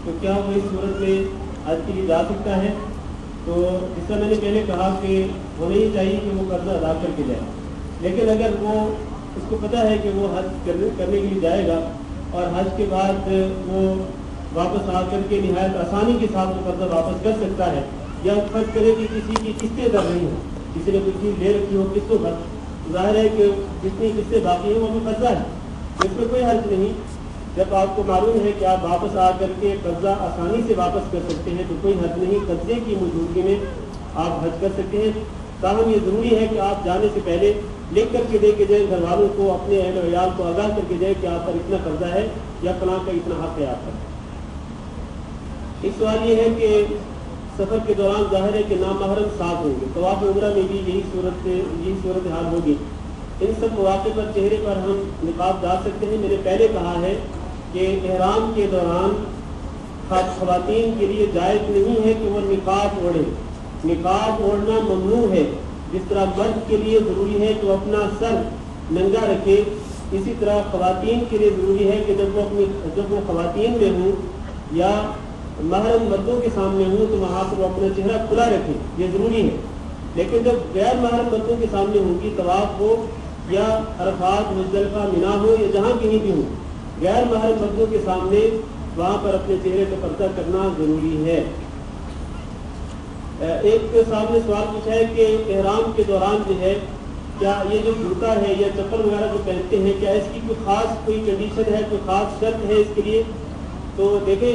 تو کیا وہ اس صورت میں حج کے لیے جا سکتا ہے؟ تو جس طرح میں نے پہلے کہا کہ ہونا ہی چاہیے کہ وہ قرضہ ادا کر کے جائے، لیکن اگر وہ اس کو پتہ ہے کہ وہ حج کرنے کے لیے جائے گا اور حج کے بعد وہ واپس آ کر کے نہایت آسانی کے ساتھ وہ قرضہ واپس کر سکتا ہے، یا فرض کرے کہ کسی کی قسطیں در رہی ہوں، کسی نے کوئی چیز لے رکھی ہو قسطوں پر، ظاہر ہے کہ جتنی قسطیں باقی ہیں وہ بھی قرضہ ہے، اس میں کوئی حرج نہیں۔ جب آپ کو معلوم ہے کہ آپ واپس آ کر کے قرضہ آسانی سے واپس کر سکتے ہیں تو کوئی حرج نہیں، قرضے کی موجودگی میں آپ حج کر سکتے ہیں۔ تاہم یہ ضروری ہے کہ آپ جانے سے پہلے لکھ کر کے دے کے جائیں، گھر والوں کو، اپنے اہل و عیال کو آگاہ کر کے جائیں کہ آپ پر اتنا قرضہ ہے یا فلاں کا اتنا حق ہے آپ پر۔ ایک سوال یہ ہے کہ سفر کے دوران ظاہر ہے کہ نامحرم ساتھ ہوں گے، طواف عمرہ میں بھی یہی صورت حال ہوگی، ان سب مواقع پر چہرے پر ہم نقاب ڈال سکتے ہیں؟ میں نے پہلے کہا ہے کہ احرام کے دوران خواتین کے لیے جائز نہیں ہے کہ وہ نقاب اوڑھے، نقاب اوڑھنا ممنوع ہے۔ جس طرح مرد کے لیے ضروری ہے کہ وہ اپنا سر ننگا رکھے، اسی طرح خواتین کے لیے ضروری ہے کہ جب وہ خواتین میں ہوں یا محرم مردوں کے سامنے ہوں تو وہاں پر وہ اپنا چہرہ کھلا رکھے، یہ ضروری ہے۔ لیکن جب غیر محرم مردوں کے سامنے ہوں گی، طواف ہو یا عرفات، مزدلفہ، منا ہو یا جہاں کہیں بھی ہوں، غیر محرم مردوں کے سامنے وہاں پر اپنے چہرے کو پردہ کرنا ضروری ہے۔ ایک صاحب نے سوال پوچھا ہے کہ احرام کے دوران جو ہے کیا یہ جو جوتا ہے یا چپل وغیرہ جو پہنتے ہیں کیا اس کی کوئی کنڈیشن ہے، کوئی خاص شرط ہے اس کے لیے؟ تو دیکھیں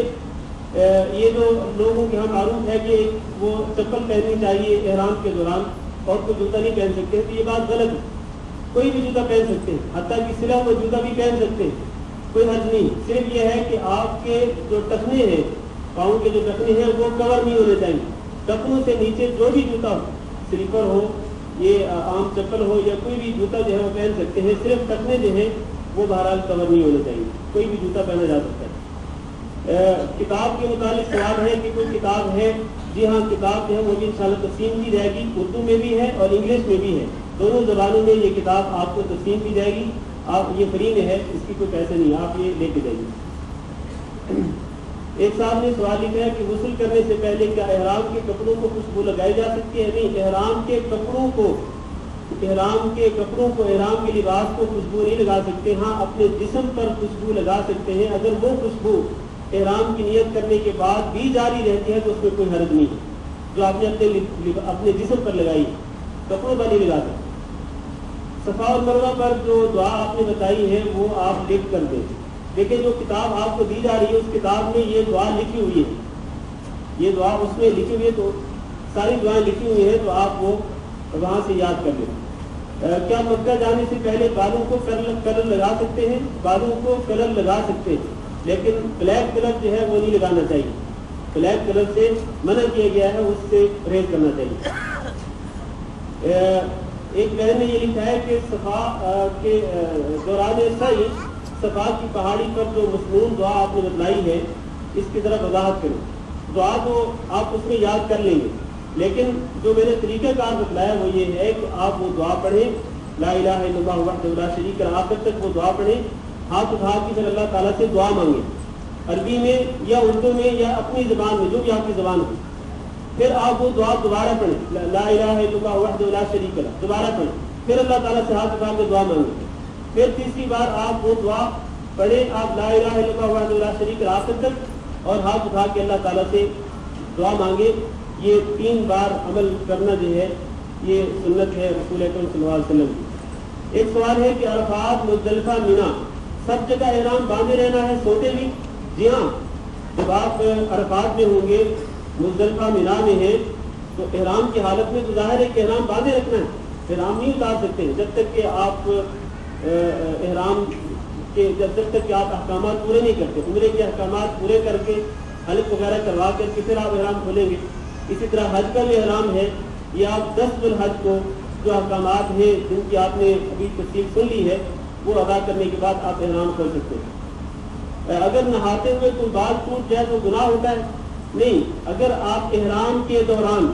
یہ جو لوگوں کے یہاں معروف ہے کہ وہ چپل پہننی چاہیے احرام کے دوران اور کوئی جوتا نہیں پہن سکتے، تو یہ بات غلط ہے۔ کوئی بھی جوتا پہن سکتے ہیں، حتیٰ کہ سلا ہوا جوتا بھی پہن سکتے ہیں، کوئی حرج نہیں۔ صرف یہ ہے کہ آپ کے جو ٹخنے ہیں، پاؤں کے جو ٹخنے ہیں وہ کور نہیں ہونے چاہیے۔ ٹخنوں سے نیچے جو بھی جوتا ہو، سلیپر ہو، یہ عام چپل ہو یا کوئی بھی جوتا جو ہے وہ پہن سکتے ہیں، صرف ٹخنے جو ہیں وہ بہرحال کور نہیں ہونے چاہیے، کوئی بھی جوتا پہنا جا سکتا ہے۔ کتاب کے متعلق سوال ہے کہ کوئی کتاب ہے؟ جی ہاں، کتاب جو ہے وہ بھی انشاءاللہ تقسیم کی جائے گی، اردو میں بھی ہے اور انگلش میں بھی ہے، دونوں زبانوں میں یہ کتاب آپ کو تقسیم کی جائے گی۔ آپ یہ فری میں ہے، اس کی کوئی پیسے نہیں، آپ یہ لے کے جائیے۔ ایک صاحب نے سوال لکھا ہے کہ غسل کرنے سے پہلے کیا احرام کے کپڑوں کو خوشبو لگائی جا سکتی ہے؟ نہیں، احرام کے کپڑوں کو، احرام کے لباس کو خوشبو نہیں لگا سکتے، ہاں اپنے جسم پر خوشبو لگا سکتے ہیں۔ اگر وہ خوشبو احرام کی نیت کرنے کے بعد بھی جاری رہتی ہے تو اس میں کوئی حرج نہیں ہے، جو آپ نے اپنے جسم پر لگائی، کپڑوں پر نہیں لگا سکتے۔ صفا اور مروہ پر جو دعا آپ نے بتائی ہے وہ آپ لکھ کر دیں۔ دیکھیں جو کتاب آپ کو دی جا رہی ہے اس کتاب میں یہ دعا لکھی ہوئی ہے، یہ دعا اس میں لکھی ہوئی ہے، تو ساری دعائیں لکھی ہوئی ہیں، تو آپ وہ وہاں سے یاد کر لیں۔ کیا مکہ جانے سے پہلے بالوں کو کلر لگا سکتے ہیں؟ بالوں کو کلر لگا سکتے ہیں، لیکن بلیک کلر جو ہے وہ نہیں لگانا چاہیے، بلیک کلر سے منع کیا گیا ہے، اس سے پرہیز کرنا چاہیے۔ ایک بہن نے یہ لکھا ہے کہ صفا کے دوران سعی صفا کی پہاڑی پر جو مسنون دعا آپ نے بتلائی ہے اس کی طرح وضاحت کریں۔ دعا تو آپ اس میں یاد کر لیں گے، لیکن جو میں نے طریقہ کار بتلایا وہ یہ ہے کہ آپ وہ دعا پڑھیں، لا الہ الا اللہ وحدہ لا شریک لہ، آخر تک وہ دعا پڑھیں، ہاتھ اٹھا کے پھر اللہ تعالیٰ سے دعا مانگیں، عربی میں یا اردو میں یا اپنی زبان میں، جو بھی آپ کی زبان ہو۔ پھر آپ وہ دعا دوبارہ پڑھیں، لا الہ الا اللہ وحدہ لا شریک لہ، دوبارہ پڑھیں، پھر اللہ تعالیٰ سے ہاتھ اٹھا کے دعا مانگیں، پھر تیسری بار آپ وہ دعا پڑھیں، آپ لا الہ الا اللہ وحدہ لا شریک لہ آخر تک، اور ہاتھ اٹھا کے اللہ تعالیٰ سے دعا مانگے۔ یہ 3 بار عمل کرنا جو ہے یہ سنت ہے رسول اکرم صلی اللہ علیہ وسلم کی۔ ایک سوال ہے کہ عرفات، مزدلفہ، منا سب جگہ احرام باندھے رہنا ہے سوتے بھی؟ جی ہاں، جب آپ عرفات میں ہوں گے، مزدلفہ، منا میں ہیں، تو احرام کی حالت میں تو ظاہر ہے کہ احرام باندھے رکھنا ہے، احرام نہیں اتار سکتے جب تک کہ آپ احرام کے جب تک کہ آپ احکامات پورے نہیں کرتے، عمرے کے احکامات پورے کر کے حلق وغیرہ کروا کر کے پھر آپ احرام کھولیں گے۔ اسی طرح حج کا بھی احرام ہے، یہ آپ 10 ذو الحج کو جو احکامات ہیں جن کی آپ نے ابھی تفصیل سن لی ہے وہ ادا کرنے کے بعد آپ احرام کھول سکتے ہیں۔ اگر نہاتے ہوئے کوئی بال ٹوٹ جائے تو گناہ ہوتا ہے؟ نہیں، اگر آپ احرام کے دوران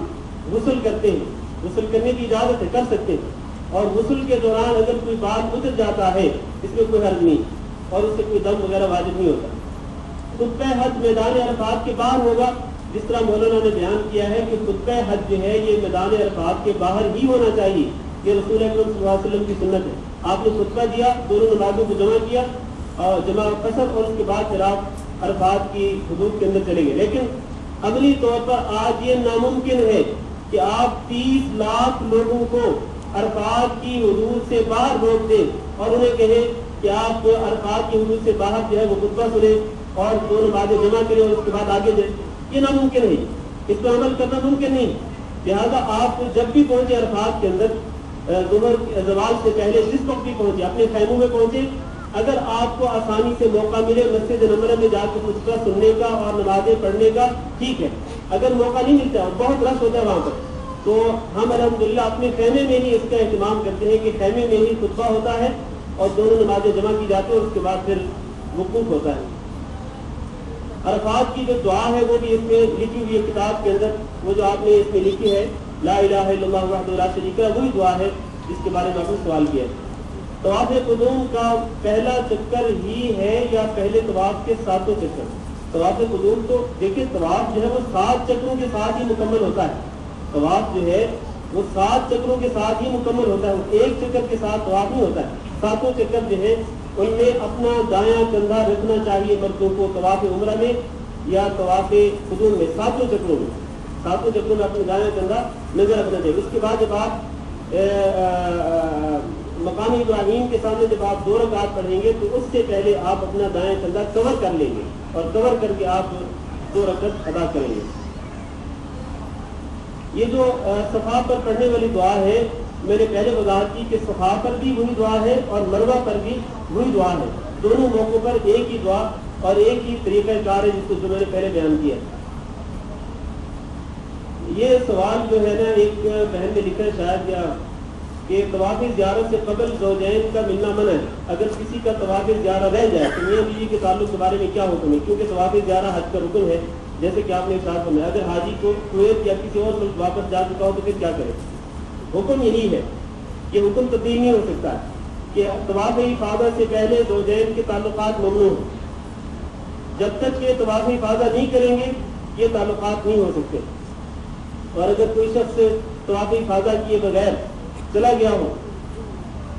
غسل کرتے ہیں، غسل کرنے کی اجازت ہے، کر سکتے ہیں، اور غسل کے دوران اگر کوئی بال اتر جاتا ہے اس میں کوئی حرج نہیں اور اس سے کوئی دم وغیرہ واجب نہیں ہوتا۔ خطبہ حج میدان عرفات کے باہر ہوگا، جس طرح مولانا نے بیان کیا ہے کہ خطبہ حج جو ہے یہ میدان عرفات کے باہر ہی ہونا چاہیے، یہ رسول اکرم صلی اللہ علیہ وسلم کی سنت ہے۔ آپ نے خطبہ دیا، دونوں نمازوں کو جمع کیا اور جمع قصر، اور اس کے بعد پھر آپ عرفات کی حدود کے اندر چلے گئے۔ لیکن عملی طور پر آج یہ ناممکن ہے کہ آپ 30 لاکھ لوگوں کو عرفات کی حدود سے باہر روک دیں اور انہیں کہیں کہ آپ عرفات کی حدود سے باہر جو ہے وہ خطبہ سنیں اور دو نمازیں جمع کریں اور اس کے بعد آگے جائیں۔ یہ ناممکن ہے، اس پر عمل کرنا ممکن نہیں۔ لہٰذا آپ جب بھی پہنچے عرفات کے اندر ظہر زوال سے پہلے جس وقت بھی پہنچے، اپنے خیموں میں پہنچے، اگر آپ کو آسانی سے موقع ملے مسجد نمرہ میں جا کے خطبہ سننے کا اور نمازیں پڑھنے کا، ٹھیک ہے۔ اگر موقع نہیں ملتا اور بہت رش ہوتا ہے وہاں پر، تو ہم الحمدللہ اپنے خیمے میں ہی اس کا اہتمام کرتے ہیں کہ خیمے میں ہی خطبہ ہوتا ہے اور دونوں نمازیں جمع کی جاتی ہیں اور اس کے بعد پھر وقوف ہوتا ہے۔ عرفات کی جو دعا ہے وہ بھی اس میں لکھی ہوئی ہے کتاب کے اندر، وہ جو آپ نے اس میں لکھی ہے لا الہ الا اللہ وحدہ لا شریک لہ، وہی دعا ہے جس کے بارے میں آپ نے سوال کیا ہے۔ طواف قدوم کا پہلا چکر ہی ہے یا پہلے طواف کے ساتوں چکر؟ طواف قدوم تو دیکھیں طواف جو ہے وہ 7 چکروں کے ساتھ ہی مکمل ہوتا ہے۔ طواف جو ہے وہ 7 چکروں کے ساتھ ہی مکمل ہوتا ہے، ایک چکر کے ساتھ طواف نہیں ہوتا ہے۔ 7 چکر جو ہے ان میں اپنا دایاں کندھا رکھنا چاہیے مردوں کو طواف عمرہ میں یا طواف قدوم میں، 7 چکروں میں، 7 چکروں میں اپنا دایاں کندھا نظر رکھنا چاہیے۔ اس کے بعد جب آپ مقام ابراہیم کے سامنے جب آپ 2 رکعت پڑھیں گے تو اس سے پہلے آپ اپنا دایاں کندھا کور کر لیں گے اور کور کر کے آپ 2 رکعت ادا کریں گے۔ یہ جو صفا پر پڑھنے والی دعا ہے، میں نے پہلے وضاحت کی کہ صفا پر بھی وہی دعا ہے اور مروہ پر بھی وہی دعا ہے، دونوں موقعوں پر ایک ہی دعا اور ایک ہی طریقہ کار ہے جس کو جو میں نے پہلے بیان کیا۔ یہ سوال جو ہے نا ایک بہن نے لکھا ہے شاید یا کہ طواف زیارت سے قبل زوجین کا ملنا منع ہے، اگر کسی کا طواف زیارہ رہ جائے تو میاں بیوی کے تعلق کے بارے میں کیا حکم ہے؟ کیونکہ طواف زیارہ حج کا رکن ہے، جیسے کہ آپ نے ارشاد فرمایا اگر حاجی کو کویت یا کسی اور ملک واپس جا چکا ہو تو پھر کیا کرے؟ حکم یہی ہے، یہ حکم تبدیل نہیں ہو سکتا ہے کہ طواف افاضہ سے پہلے زوجین کے تعلقات ممنوع ہیں۔ جب تک کہ طواف افاضہ نہیں کریں گے یہ تعلقات نہیں ہو سکتے، اور اگر کوئی شخص طواف افاضہ کیے بغیر چلا گیا ہو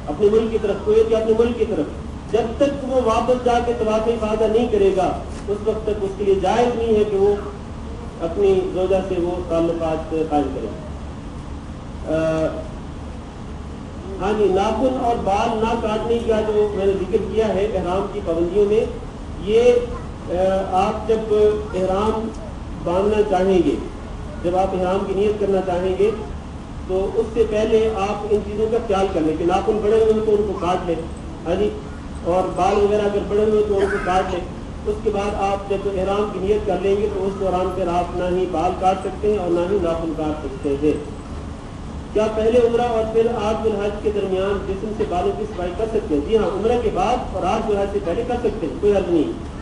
اپنے ملک کی طرف، کویت یا اپنے ملک کی طرف، جب تک وہ واپس جا کے طواف افاضہ نہیں کرے گا اس وقت تک اس کے لیے جائز نہیں ہے کہ وہ اپنی زوجہ سے وہ تعلقات قائم کرے۔ ہاں جی، ناخن اور بال نہ کاٹنے کا جو میں نے ذکر کیا ہے احرام کی پابندیوں میں، یہ آپ جب احرام باندھنا چاہیں گے، جب آپ احرام کی نیت کرنا چاہیں گے تو اس سے پہلے آپ ان چیزوں کا خیال کر لیں کہ ناخن بڑے ہوئے تو ان کو کاٹ لیں، ہاں جی، اور بال وغیرہ اگر بڑے ہوئے تو ان کو کاٹ لیں۔ اس کے بعد آپ جب احرام کی نیت کر لیں گے تو اس دوران پھر آپ نہ ہی بال کاٹ سکتے ہیں اور نہ ہی ناخن کاٹ سکتے ہیں۔ کیا پہلے عمرہ اور پھر عاقب الحج کے درمیان جسم سے بالوں کی صفائی کر سکتے ہیں؟ جی ہاں، عمرہ کے بعد اور عاقب الحج سے پہلے کر سکتے ہیں، کوئی حرج نہیں۔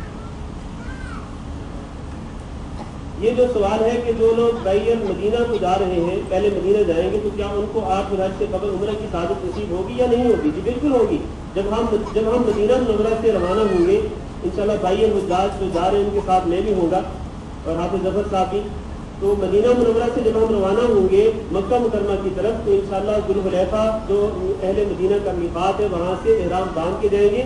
یہ جو سوال ہے کہ جو لوگ بائیر مدینہ کو جا رہے ہیں، پہلے مدینہ جائیں گے تو کیا ان کو عاقب الحج سے قبل عمرہ کی سعادت نصیب ہوگی یا نہیں ہوگی؟ جی بالکل ہوگی۔ جب ہم مدینہ منورہ سے روانہ ہوں گے انشاءاللہ، بائیر حجاج جو جا رہے ہیں ان کے ساتھ میں بھی ہوں گا اور حافظ ظفر صاحب بھی، تو مدینہ منورہ سے جب ہم روانہ ہوں گے مکہ مکرمہ کی طرف تو انشاءاللہ ذوالحلیفہ جو اہل مدینہ کا میقات ہے وہاں سے احرام باندھ کے جائیں گے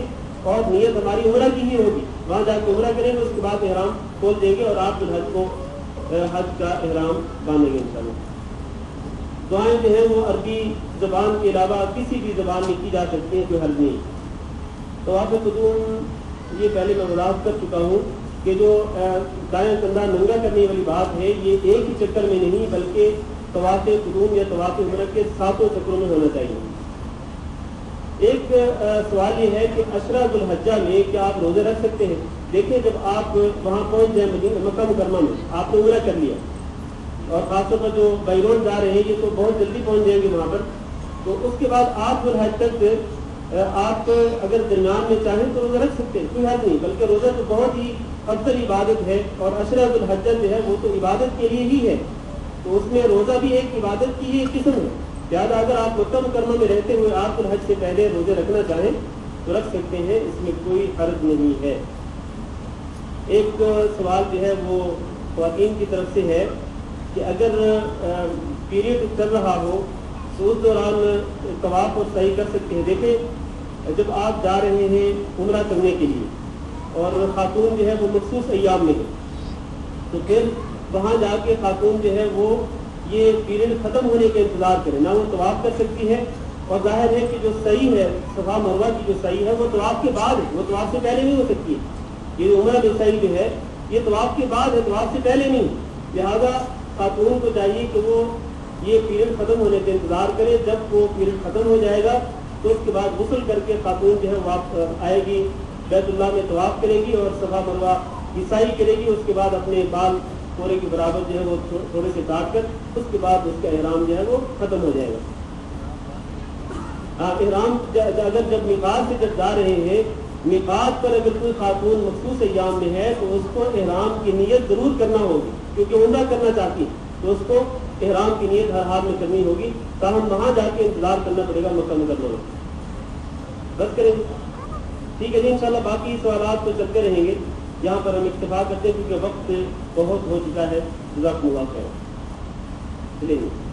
اور نیت ہماری عمرہ کی ہی ہوگی، وہاں جا کے عمرہ کریں گے، اس کے بعد احرام کھول دیں گے اور آپ الحج کو حج کا احرام باندھیں گے انشاءاللہ۔ دعائیں جو ہیں وہ عربی زبان کے علاوہ کسی بھی زبان میں کی جا سکتی ہیں، کوئی حرج نہیں۔ طواف قدوم یہ پہلے میں وضاحت کر چکا ہوں کہ جو دایاں کندھا ننگا کرنے والی بات ہے یہ ایک ہی چکر میں نہیں بلکہ طواف قدوم یا طواف عمرہ کے 7 چکروں میں ہونا چاہیے۔ ایک سوال یہ ہے کہ عشرہ ذو الحجہ میں کیا آپ روزے رکھ سکتے ہیں؟ دیکھیں جب آپ وہاں پہنچ جائیں مکہ مکرمہ میں، آپ نے عمرہ کر لیا اور خاص طور پر جو بیرون جا رہے ہیں یہ تو بہت جلدی پہنچ جائیں گے وہاں پر، تو اس کے بعد آپ ذو الحج تک آپ اگر درمیان میں چاہیں تو روزہ رکھ سکتے ہیں، کوئی حد نہیں، بلکہ روزہ تو بہت ہی افضل عبادت ہے اور عشرہ ذو الحجہ جو ہے وہ تو عبادت کے لیے ہی ہے، تو اس میں روزہ بھی ایک عبادت کی ایک قسم ہے۔ لہٰذا اگر آپ مکہ مکرمہ میں رہتے ہوئے آپ الحج سے پہلے روزے رکھنا چاہیں تو رکھ سکتے ہیں، اس میں کوئی حرج نہیں ہے۔ ایک سوال جو ہے وہ خواتین کی طرف سے ہے کہ اگر پیریڈ چل رہا ہو تو اس دوران طواف اور سعی کر سکتے ہیں؟ دیکھیں، جب آپ جا رہے ہیں عمرہ کرنے کے لیے اور خاتون جو ہے وہ مخصوص ایام میں ہے، تو پھر وہاں جا کے خاتون جو ہے وہ یہ پیریڈ ختم ہونے کا انتظار کرے، نہ وہ طواف کر سکتی ہے، اور ظاہر ہے کہ جو صحیح ہے صفا مروہ کی جو صحیح ہے وہ طواف کے بعد ہے، وہ طواف سے پہلے نہیں ہو سکتی ہے۔ یہ عمرہ جو صحیح جو ہے یہ طواف کے بعد ہے، طواف سے پہلے نہیں۔ لہذا خاتون کو چاہیے کہ وہ یہ پیریڈ ختم ہونے کا انتظار کرے، جب وہ پیریڈ ختم ہو جائے گا تو اس کے بعد غسل کر کے خاتون جو ہے واپس آئے گی، بیت اللہ میں طواف کرے گی اور صفا مروہ کی سعی کرے گی، اس کے بعد اپنے بال تھوڑے کے برابر جو ہے وہ تھوڑے سے کاٹ کر اس کے بعد اس کا احرام جو ہے وہ ختم ہو جائے گا۔ ہاں، احرام اگر جب میقات سے جب جا رہے ہیں، میقات پر اگر کوئی خاتون مخصوص ایام میں ہے تو اس کو احرام کی نیت ضرور کرنا ہوگی، کیونکہ عمرہ کرنا چاہتی ہے تو اس کو احرام کی نیت ہر حال میں کرنی ہوگی، تاہم وہاں جا کے انتظار کرنا پڑے گا مکہ مکرمہ میں۔ بس کریں، ٹھیک ہے جی، انشاءاللہ باقی سوالات تو چلتے رہیں گے، یہاں پر ہم اکتفا کرتے ہیں کیونکہ وقت بہت ہو چکا ہے۔ جزاکم اللہ خیر۔ چلیے۔